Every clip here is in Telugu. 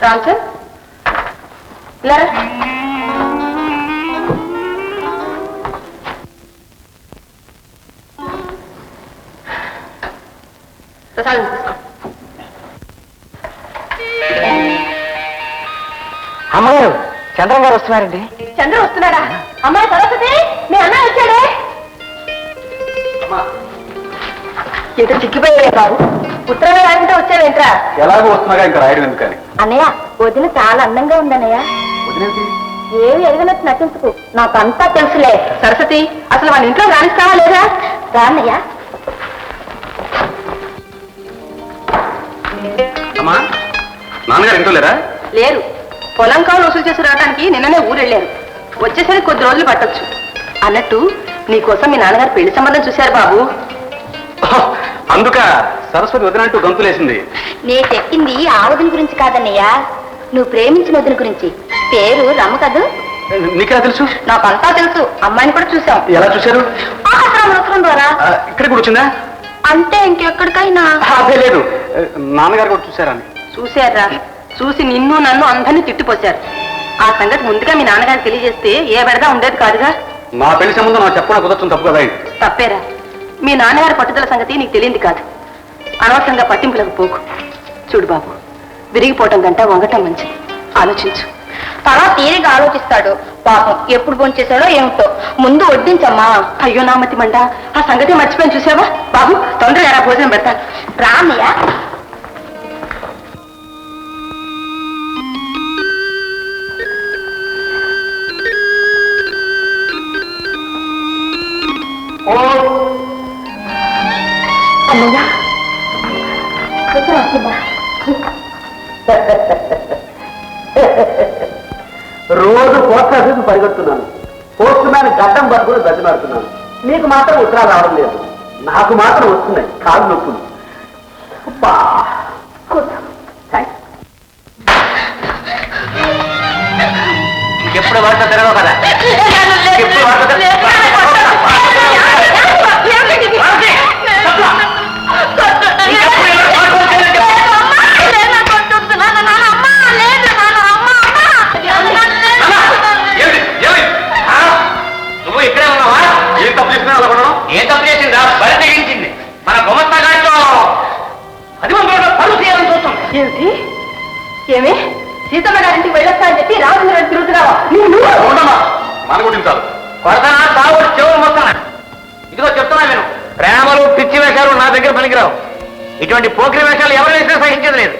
రాంచంద్ ప్రసాదం తీసుకో. అమ్మగారు చంద్రం గారు వస్తున్నారండి. చంద్ర వస్తున్నాడా? అమ్మాయి సరస్వతి, మీ అన్న వచ్చాడే. ఇంత చిక్కిపోయే బాబు, ఉత్తరంగా రాకుండా వచ్చావేంట్రా? ఎలాగో వస్తున్నాగా ఇంకా రాయడం ఎందుకని. అన్నయ్య, వదిన చాలా అందంగా ఉందన్నయ్య. ఏమి ఎరగనట్టు నటించుకు, నాకంతా తెలుసులే. సరస్వతి, అసలు వాళ్ళ ఇంట్లో రాణిస్తావా లేదా? రాన్నయ్య. అమ్మా, నాన్నగారు ఇంట్లో లేరా? లేరు. పొలం కావులు వసూలు చేసి రావడానికి నిన్ననే ఊరెళ్ళారు. వచ్చేసరికి కొద్ది రోజులు పట్టొచ్చు. అన్నట్టు నీకోసం మీ నాన్నగారు పెళ్లి సంబంధం చూశారు బాబు. అందుక సరస్వతి వదినంటూ గంతులేసింది. నే చెప్పింది ఆ వదిన గురించి కాదన్నయ్య, నువ్వు ప్రేమించిన వదిన గురించి. పేరు రమ్మ కదూ? నీకెలా తెలుసు? నాకంతా తెలుసు. అమ్మాయిని కూడా చూసాం. ఎలా చూశారు? ఆశ్రమం ద్వారా. ఇక్కడ కూడా వచ్చిందా? అంటే ఇంకెక్కడికైనా? అదే లేదు, నాన్నగారు కూడా చూశారని. చూశారా? చూసి నిన్ను నన్ను అందరినీ తిట్టిపోశారు. ఆ సంగతి ముందుగా మీ నాన్నగారికి తెలియజేస్తే ఏ బెడగా ఉండేది కాదుగా. నా పెళ్లి సంబంధం నాకు చెప్పడం కుదరచ్చు తప్పు కదా. తప్పేరా? మీ నాన్నగారి పట్టుదల సంగతి నీకు తెలియంది కాదు. అనవసరంగా పట్టింపులకు పోకు. చూడు బాబు, విరిగిపోవటం కంటే వంగటం మంచిది. ఆలోచించు. తర్వాత తీరిగా ఆలోచిస్తాడు. పాపం ఎప్పుడు భోంచేశాడో ఏమిటో. ముందు వడ్డించమ్మా. అయ్యో నామతి మండ, ఆ సంగతి మర్చిపోయి చూసావా? బాబు తొందరగా ఎలా భోజనం పెడతాను. రామయ్య. అమ్మయ్యా, రోజు పోస్ట్ ఆఫీస్ పరిగెడుతున్నాను. పోస్ట్ మ్యాన్ గడ్డం పట్టుకుని బతిమాడుతున్నాను. నీకు మాత్రం ఉత్తరాలు రావడం లేదు. నాకు మాత్రం వస్తున్నాయి కాళ్ళు నొప్పులు. ఎప్పుడు వాటితో తిరగవు కదా. నువ్వు ఇక్కడే ఉన్నావా? ఏం తప్పు చేసినా అలా పడడం? ఏం తప్పు చేసిందా? బలి తెగించింది. మన గుమస్తా గారితో 10 మంది పరువు చేయాలని చూస్తాం. ఏమిటి? ఏమి సీతమ్మ గారింటికి వెళ్ళొస్తా అని చెప్పి రామచంద్ర తిరుగుతున్నావా? మనగుడించాలి. కొడతానా తాగుడు చెవులు మొత్తానా? ఇదిగో చెప్తున్నా నేను, ప్రేమలు పిచ్చి వేషాలు నా దగ్గర పనికిరావు. ఇటువంటి పోకిరి వేషాలు ఎవరు వేసినా సహించేది లేదు.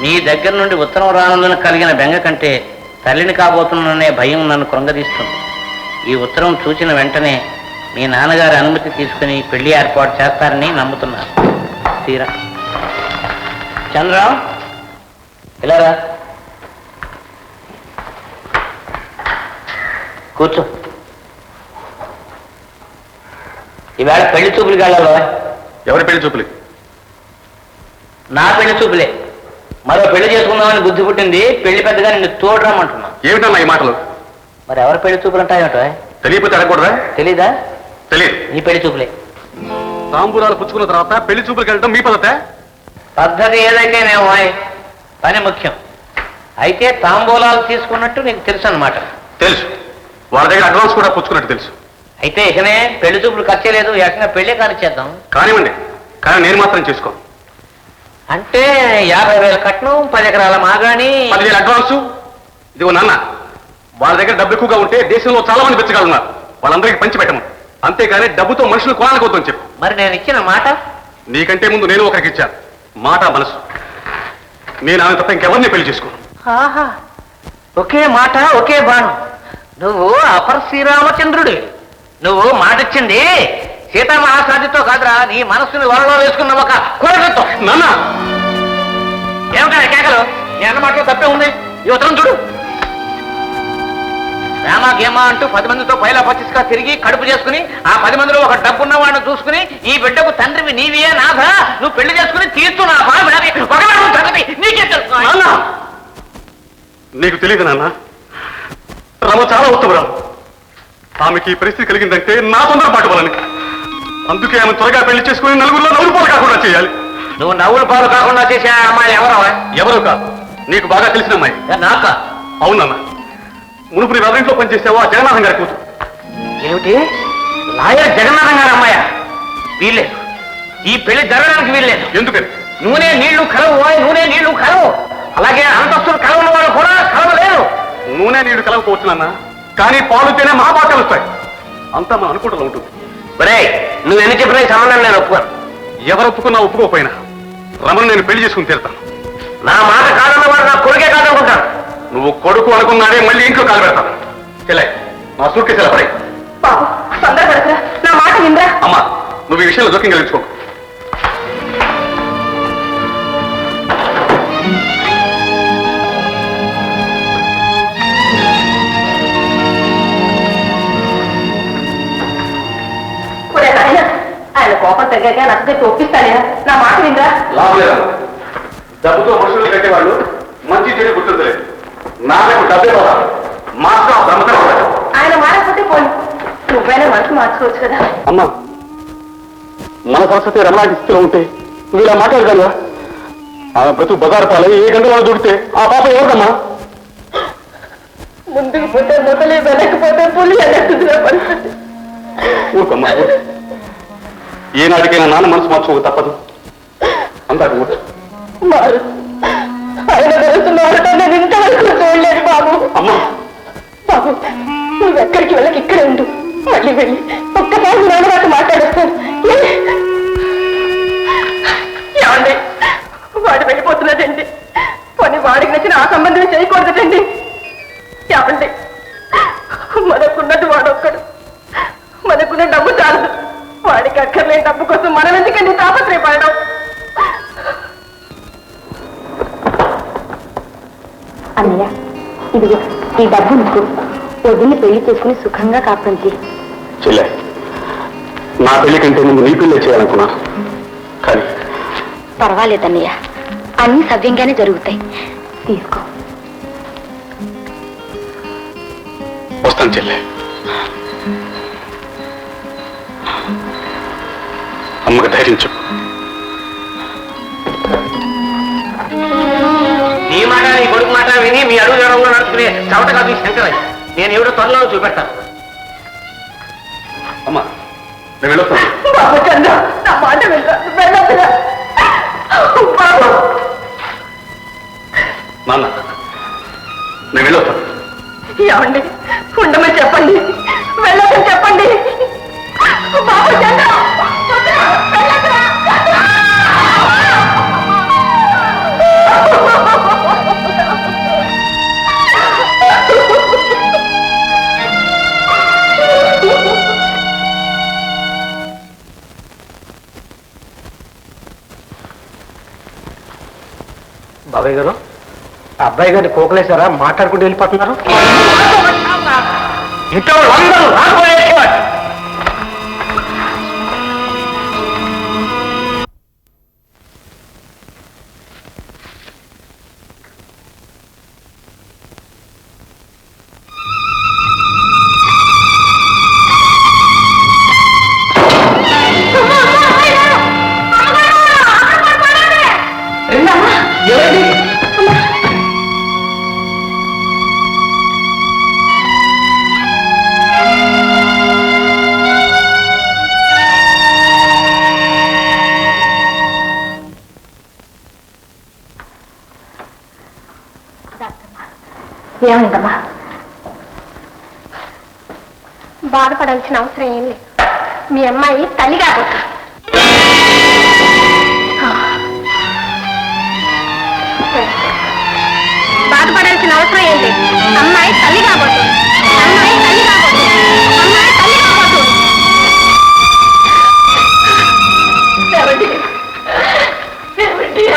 మీ దగ్గర నుండి ఉత్తరం రానందున కలిగిన బెంగ కంటే తల్లిని కాబోతున్ననే భయం నన్ను కృంగదీస్తుంది. ఈ ఉత్తరం చూసిన వెంటనే మీ నాన్నగారి అనుమతి తీసుకుని పెళ్లి ఏర్పాటు చేస్తారని నమ్ముతున్నాను. తీరా చంద్రం, ఇలారా కూర్చో. ఈవేళ పెళ్లి చూపులకి వెళ్ళాలో? ఎవరి పెళ్లి చూపులు? నా పెళ్లి చూపులే. మరో పెళ్లి చేసుకుందామని బుద్ధి పుట్టింది. పెళ్లి పెద్దగా నిన్ను తోడురామంటున్నా. ఏమిటన్నా ఈ మాటలు? మరి ఎవరి పెళ్లి చూపులు అంటాయేమిటో? తెలియకపోతే అడగకూడదా? తెలీదా? తెలియదు. నీ పెళ్లి చూపులే. తాంబూలాలు పుచ్చుకున్న తర్వాత పెళ్లి చూపులకు వెళ్ళడం మీ పద్ధతే? పద్ధతి ఏదైతేనేమో పని ముఖ్యం. అయితే తాంబూలాలు తీసుకున్నట్టు నీకు తెలుసు అన్నమాట. తెలుసు. వాళ్ళ దగ్గర అడ్వాన్స్ కూడా పుచ్చుకున్నట్టు తెలుసు. అయితే ఇకనే పెళ్లి చూపులు ఖర్చే లేదు, ఏకంగా పెళ్లి కానిచ్చేద్దాం. కానివ్వండి, కానీ నేను మాత్రం చేసుకో. అంటే 50,000 కట్నం, 10 ఎకరాల మాగాని, 10,000 అడ్వాన్సు. ఇదిగో నాన్న, వాళ్ళ దగ్గర డబ్బు ఎక్కువగా ఉంటే దేశంలో చాలా మంది బెచ్చగాళ్ళు ఉన్నారు. వాళ్ళందరికీ పంచి పెట్టము. అంతేగాని డబ్బుతో మనుషులు కొనాలకొద్దని చెప్పు. మరి నేను ఇచ్చిన మాట? నీకంటే ముందు నేను ఒకరికి ఇచ్చాను. మాట మనసు. నేను ఆమె తప్ప ఇంకెవరిని పెళ్లి చేసుకో. ఒకే మాట, ఒకే బాణం. నువ్వు అపర శ్రీరామచంద్రుడి. నువ్వు మాటిచ్చింది సీతామహాసాదితో కాదురా, నీ మనస్సుని వరలో వేసుకున్న ఒక కులగత్వం. నాన్న ఏమిటా కేకలు? నీ అన్న మాటలో తప్పే ఉంది. ఈ ఉత్తరం చూడు. ప్రేమ గేమ అంటూ 10 మందితో పైలా పచ్చిగా తిరిగి కడుపు చేసుకుని ఆ 10 మందిలో ఒక డబ్బున్న వాడిని చూసుకుని ఈ బిడ్డకు తండ్రివి నీవే నాథా నువ్వు పెళ్లి చేసుకుని తీర్చు నా సంగతి నీకే తెలుసు. నీకు తెలియదు నాన్న, రమ చాలా ఉత్తమరాలు. ఆమెకి ఈ పరిస్థితి కలిగిందంటే నా తొందరపాటు వలని. అందుకే ఆమె త్వరగా పెళ్లి చేసుకుని నలుగురిలో నవ్వులు పాలు కాకుండా చేయాలి. నువ్వు నవ్వులు పాలు కాకుండా చేసే అమ్మాయి ఎవరో కాదు, నీకు బాగా తెలిసిన అమ్మాయి. నాక అవునన్నా, మునుపు నీ ఎవరింట్లో పనిచేసావో ఆ జగన్నాథం గారి కూతురు. ఏమిటి లాయర్ జగన్నాథం గారు అమ్మాయ? వీల్లేదు, ఈ పెళ్లి జరగడానికి వీల్లేదు. ఎందుకని? నూనె నీళ్లు కలవు, నూనె నీళ్లు కలవు. అలాగే అంతస్తులు కలవని వాళ్ళు కూడా కలవలేరు. నూనె నీళ్లు కలవకపోవచ్చు నాన్న, కానీ పాలుతేనే మా బాగా కలుస్తాయి. అంతా మన అనుకుంటలో ఉంటుంది. ఒరే, నువ్వు ఎన్ని చెప్పినా ఈ సంబంధం నేను ఒప్పుకోను. ఎవరు ఒప్పుకున్నా ఒప్పుకోపోయినా రమను నేను పెళ్లి చేసుకుని తీరుతాను. నా మాట కాదన్న వాడు నా కొడుకే కాదనుకుంటాను. నువ్వు కొడుకు అనుకున్నాడే మళ్ళీ ఇంట్లో కాలు పెడతాను. చెల్లె, నా సూట్కేసి ఎలా పడే. బాబు తొందరపడకురా, నా మాట విందా. అమ్మా, నువ్వు ఈ విషయంలో జోక్యం కలిగించుకో. ఆయన కోపం తగ్గాక నాకు ఒప్పిస్తానే, నా మాట విందా. లాభం లేదమ్మా, డబ్బుతో మనుషులు కట్టేవాళ్ళు మంచి చెడు గుర్తుందలేదు. నాకు డబ్బే పోదా, మాత్రం దమ్మకం. ఆయన మారకపోతే పోనీ, నువ్వైనా మనసు మార్చుకోవచ్చు కదా. అమ్మా, మన సరస్వతి రమణాటి స్థితిలో ఉంటే నువ్వు ఇలా మాట్లాడగలవా? ఆమె బ్రతుకు బజారు పాలై ఏ గంటలో దూడితే ఆ పాప ఎవరిదమ్మా? ముందుకు పోతే మొదలే, వెనకపోతే పులి అన్నట్టుగా పరిస్థితి. ఊరుకమ్మా, ఏనాటికైనా నాన్న మనసు మార్చుకోక తప్పదు. అందాక ఊరు మారు, ఆయన తెలుసు మారట నేను ఇంతవరకు చూడలేదు బాబు. అమ్మా, బాబు నువ్వెక్కడికి వెళ్ళకి ఇక్కడే ఉండు. మళ్ళీ వెళ్ళి ఒక్కసారి నాన్నగారు మాట్లాడేస్తాను. ఏమండి, వాడు వెళ్ళిపోతున్నాడండి. కొన్ని వాడికి నచ్చిన ఆ సంబంధం చేయకూడదండి. ఏమండి, మనకున్నది వాడొక్కడు, మనకున్న డబ్బు చాలదు. వాడికి అక్కర్లేని డబ్బు కోసం మనం ఎందుకండి తాపత్రయపడడం? అన్నయ్య, ఇదిగో ఈ డబ్బు నీకు. వదిలి పెళ్లి చేసుకుని సుఖంగా కాపంతి. చెల్లె, నా పెళ్లి కంటే ముందు నీ పెళ్లి చేయాలనుకున్నాను, కానీ పర్వాలేదన్నయ్య, అన్ని సవ్యంగానే జరుగుతాయి. తీసుకో. వస్తాను చెల్లె. అమ్మకి ధైర్యం చెప్పు. నీ మాట నీ కొడుకు మాట విని మీ అడుగు జడంలో నడుచుకునే చవట కాదు ఈ శంకరయ్య. నేను ఎవడో త్వరలో చూపెడతాను. అమ్మా, నేను వెళ్ళొస్తాను. బాబు చంద్ర, నా మాట వెళ్ళొద్దురా బాబు. నాన్న, నేను వెళ్ళొస్తాను. ఏమండి, ఉండమని చెప్పండి, వెళ్ళొద్దని చెప్పండి. బాబు చంద్ర, వెళ్ళొద్దురా. బాబాయ్ గారు, అబ్బాయి గారిని కోకలేసారా? మాట్లాడుకుంటూ వెళ్ళిపోతున్నారు. ఇంట్లో అందరూ రాకపోయేవాడు. ఏమైందమ్మా? బాధపడాల్సిన అవసరం ఏం లేదు. మీ అమ్మాయి తల్లి కాబోతుంది. బాధపడాల్సిన అవసరం ఏం లేదు. అమ్మాయి తల్లి కాబోతుంది. అమ్మాయి తల్లి కాబోతుంది. అమ్మాయి తల్లి కాబోతుంది.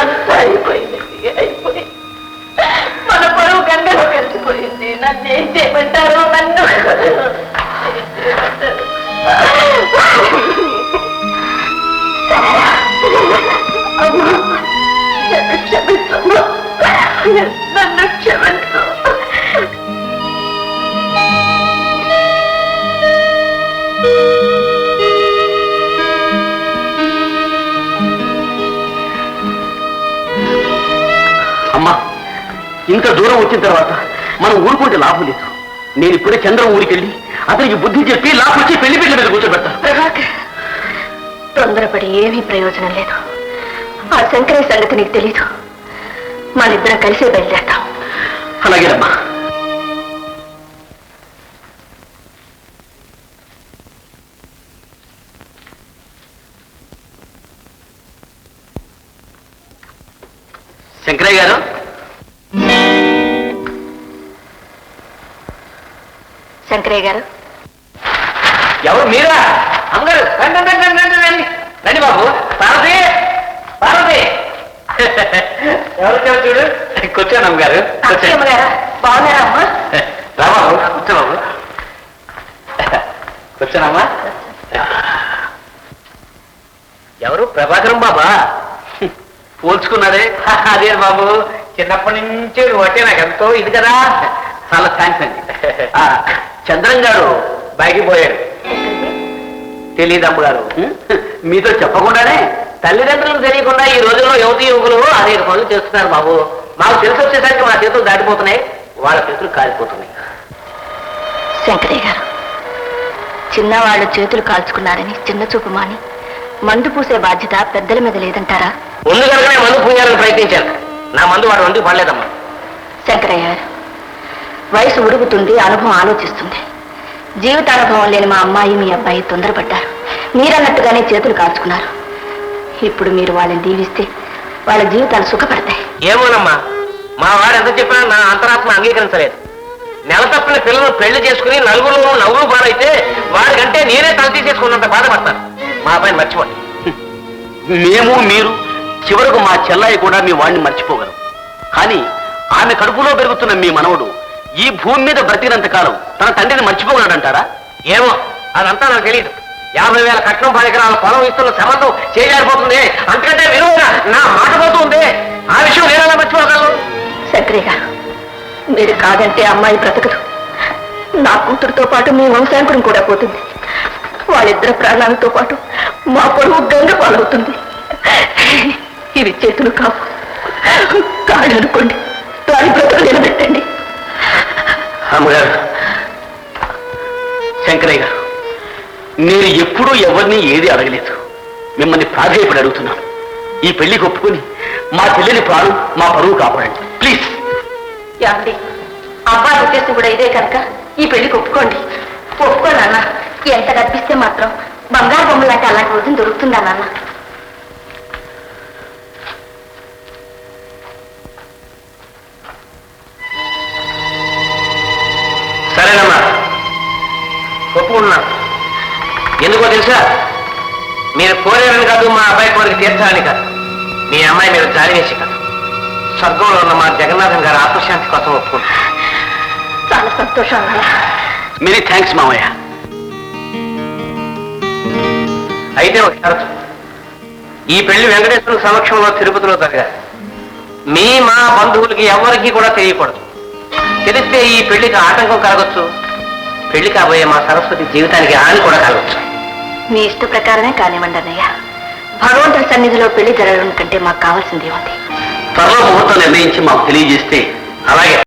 అంతా అయిపోయింది, అయిపోయింది. మన పొడవు గంగలో కలిసిపోయింది. నన్ను ఏం చేయమంటారో, నన్ను నన్ను క్షమించు. అమ్మా, ఇంత దూరం వచ్చిన తర్వాత మనం ఊరుకుంటే లాభం లేదు. నేను ఇప్పుడే చంద్రం ఊరికి వెళ్ళి అతనికి బుద్ధి చెప్పి లాభొచ్చి పెళ్లి పెళ్లి మీద కూర్చోబెడతాను. ప్రభాకర్, తొందరపడి ఏమీ ప్రయోజనం లేదు. ఆ శంకరయ్య సంగతి నీకు తెలీదు. మనిద్దరం కలిసే బయలుదేరతాం. అలాగేనమ్మా. శంకరయ్య గారు, శంకరయ్య గారు. ఎవరు మీరా? అమ్మగారు రండి రండి రండి రండి రండి రండి బాబు. పార్వతి, పార్వతి. ఎవరు చూడు. కూర్చోండి అమ్మగారు. అమ్మగారా, బాగున్నారా అమ్మా? రా బాబు, కూర్చో బాబు. కూర్చోనమ్మా. ఎవరు? ప్రభాకరం బాబా. పోల్చుకున్నారే? అదే బాబు, చిన్నప్పటి నుంచి ఒకటే నాకు ఎంతో ఇది కదా. చాలా థ్యాంక్స్ అండి. చంద్రం గారు బయటికి పోయాడు. తెలియదు అమ్మగారు. మీతో చెప్పకుండానే తల్లిదండ్రులకు తెలియకుండా ఈ రోజుల్లో యువతి యువకులు అనేక పనులు చేస్తున్నారు బాబు. మాకు తెలిసి వచ్చేసరికి మా చేతులు దాటిపోతున్నాయి, వాళ్ళ చేతులు కాలిపోతున్నాయి. శంకరయ్య గారు, చిన్నవాళ్ళు చేతులు కాల్చుకున్నారని చిన్న చూపు మాని మందు పూసే బాధ్యత పెద్దల మీద లేదంటారా? ముందు కనుకనే మందు పూయాలని ప్రయత్నించాను. నా మందు వాడు వండుకు పడలేదమ్మా. శంకరయ్య గారు, వయసు ఉడుగుతుంది, అనుభవం ఆలోచిస్తుంది. జీవితానుభవం లేని మా అమ్మాయి మీ అబ్బాయి తొందరపడ్డారు. మీరన్నట్టుగానే చేతులు కాల్చుకున్నారు. ఇప్పుడు మీరు వాళ్ళని దీవిస్తే వాళ్ళ జీవితాలు సుఖపడతాయి. ఏమోనమ్మా, మా వాడు ఎంత చెప్పినా నా అంతరాత్మ అంగీకరించలేదు. నెల తప్పిన పిల్లలు పెళ్లి చేసుకుని నలుగురు నవ్వులు పాలైతే వాడికంటే నేనే తల తీసేసుకున్నంత బాధపడతాను. మా అబ్బాయిని మర్చిపోండి. మేము మీరు చివరకు మా చెల్లాయి కూడా మీ వాడిని మర్చిపోగలం. కానీ ఆమె కడుపులో పెరుగుతున్న మీ మనవడు ఈ భూమి మీద బ్రతికినంత కాలం తన తండ్రిని మర్చిపోగలడంటారా? ఏమో, అదంతా నాకు తెలియదు. 50,000 కట్నం 10 ఎకరాల పొలం ఇస్తున్న సంబంధం చేజారిపోతుంది. అంతకంటే విలువగా నా మాట పోతుంది. ఆ విషయం నేనలా మర్చిపోగలను. శంకరయ్య గారు, మీరు కాదంటే అమ్మాయి బ్రతకదు. నా కూతురుతో పాటు మీ వంశాంకురం కూడా పోతుంది. వాళ్ళిద్దరు ప్రాణాలతో పాటు మా పొరుగు గంగ పాలవుతుంది. ఇవి చేతులు కావు, కాళ్ళు అనుకోండి. దాని బ్రతుకు నిలబెట్టండి. అమ్మగారు, శంకరయ్య గారు, నేను ఎప్పుడూ ఎవరిని ఏది అడగలేదు. మిమ్మల్ని ప్రాధేయపడి అడుగుతున్నాను. ఈ పెళ్లికి ఒప్పుకొని మా చెల్లిని ప్రాణం, మా పరువు కాపాడండి ప్లీజ్. ఏమండి, అబ్బాయి ఉద్దేశం కూడా ఇదే కనుక ఈ పెళ్లికి ఒప్పుకోండి. ఒప్పుకోండి అన్న. ఎంత కనిపిస్తే మాత్రం బంగారు బొమ్మలాంటి అలాంటి రోజున దొరుకుతుందా నాన్న? సరేనమ్మా, ఒప్పుకుంటున్నాను. ఎందుకో తెలుసా? మీరు కోరేరని కాదు, మా అబ్బాయి కోరిక తీర్చాలని కాదు, మీ అమ్మాయి మీరు జాలి వేసి కాదు, స్వర్గంలో ఉన్న మా జగన్నాథం గారి ఆత్మశాంతి కోసం ఒప్పుకుంటున్నాను. చాలా సంతోషం అన్నయ్య. మెనీ థ్యాంక్స్ మామయ్య. అయితే ఒక షరతు. ఈ పెళ్లి వెంకటేశ్వర సమక్షంలో తిరుపతిలో జరగాలి. మీ మా బంధువులకి ఎవరికీ కూడా తెలియకూడదు. తెలిస్తే ఈ పెళ్లికి ఆటంకం కలగొచ్చు. పెళ్లి కాబోయే మా సరస్వతి జీవితానికి హాని కూడా కలగొచ్చు. మీ ఇష్ట ప్రకారమే కానివ్వండి అన్నయ్య. భగవంతుడి సన్నిధిలో పెళ్లి జరగడం కంటే మాకు కావాల్సింది ఉంది. త్వరలో ముహూర్తం నిర్ణయించి మాకు తెలియజేస్తే అలాగే.